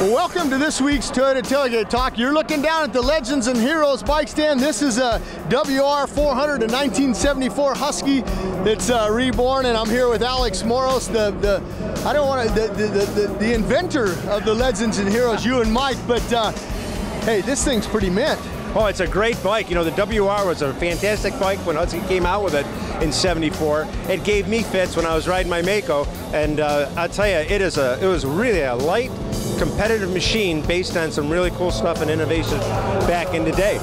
Well, welcome to this week's Toyota Tailgate Talk. You're looking down at the Legends and Heroes bike stand. This is a WR 400, a 1974 Husky that's reborn, and I'm here with Alex Moros, the inventor of the Legends and Heroes, you and Mike. But hey, this thing's pretty mint. Oh, it's a great bike. You know, the WR was a fantastic bike when Husky came out with it in '74. It gave me fits when I was riding my Mako, and I'll tell you, it was really a light, competitive machine based on some really cool stuff and innovation back in the day.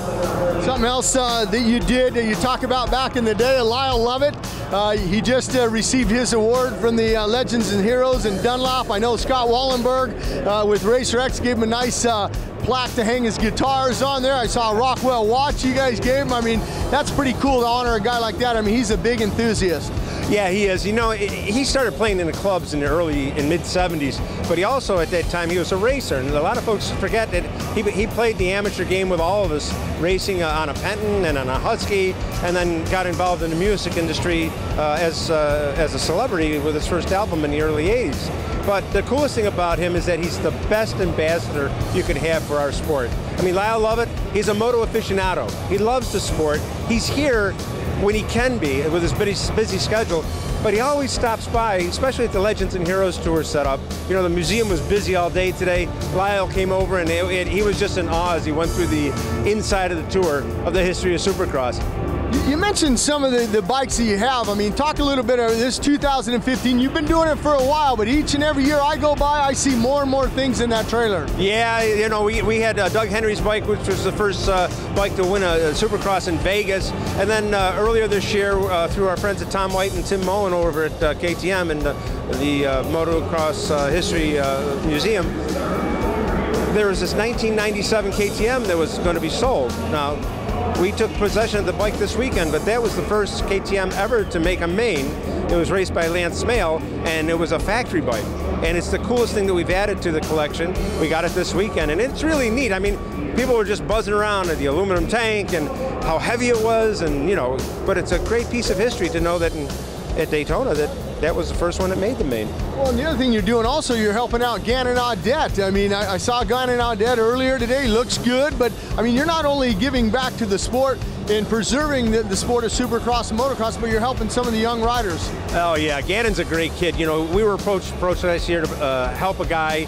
Something else that you did, you talk about back in the day, Lyle Lovett. He just received his award from the Legends and Heroes in Dunlop. I know Scott Wallenberg with Racer X gave him a nice plaque to hang his guitars on there. I saw a Rockwell watch you guys gave him. I mean, that's pretty cool to honor a guy like that. I mean, he's a big enthusiast. Yeah, he is. You know, he started playing in the clubs in the mid-70s, but he also, at that time, he was a racer. And a lot of folks forget that he played the amateur game with all of us, racing on a Penton and on a Husky, and then got involved in the music industry as a celebrity with his first album in the early 80s. But the coolest thing about him is that he's the best ambassador you could have for our sport. I mean, Lyle Lovett, he's a moto aficionado. He loves the sport. He's here when he can be with his busy schedule, but he always stops by, especially at the Legends and Heroes tour setup. You know, the museum was busy all day today. Lyle came over and he was just in awe as he went through the inside of the tour of the history of Supercross. You mentioned some of the bikes that you have. I mean, talk a little bit about this 2015. You've been doing it for a while, but each and every year I go by, I see more and more things in that trailer. Yeah, you know, we had Doug Henry's bike, which was the first bike to win a Supercross in Vegas. And then earlier this year, through our friends at Tom White and Tim Moen over at KTM and the Motocross History Museum, there was this 1997 KTM that was going to be sold. Now, we took possession of the bike this weekend, but that was the first KTM ever to make a main. It was raced by Lance Smale, and it was a factory bike. And it's the coolest thing that we've added to the collection. We got it this weekend, and it's really neat. I mean, people were just buzzing around at the aluminum tank and how heavy it was, and you know, but it's a great piece of history to know that at Daytona that was the first one that made the main. Well, and the other thing you're doing also, you're helping out Gannon Audette. I mean, I saw Gannon Audette earlier today, looks good, but I mean, you're not only giving back to the sport and preserving the sport of Supercross and motocross, but you're helping some of the young riders. Oh yeah, Gannon's a great kid. You know, we were approached last year to help a guy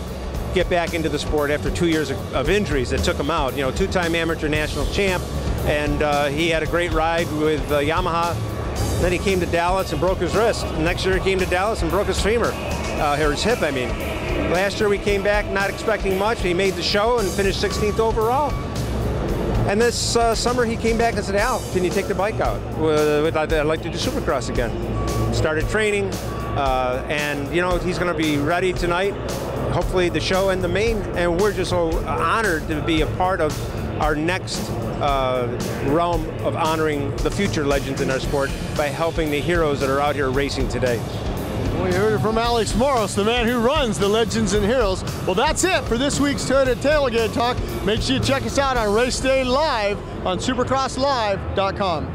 get back into the sport after 2 years of injuries that took him out. You know, two-time amateur national champ, and he had a great ride with Yamaha. Then he came to Dallas and broke his wrist. The next year he came to Dallas and broke his femur, or his hip, I mean. Last year we came back not expecting much. He made the show and finished 16th overall. And this summer he came back and said, Al, can you take the bike out? I'd like to do Supercross again. Started training, and you know, he's going to be ready tonight. Hopefully the show and the main, and we're just so honored to be a part of our next realm of honoring the future legends in our sport by helping the heroes that are out here racing today. We heard it from Alex Moros, the man who runs the Legends and Heroes. Well, that's it for this week's Toyota Tailgate Talk. Make sure you check us out on Race Day Live on supercrosslive.com.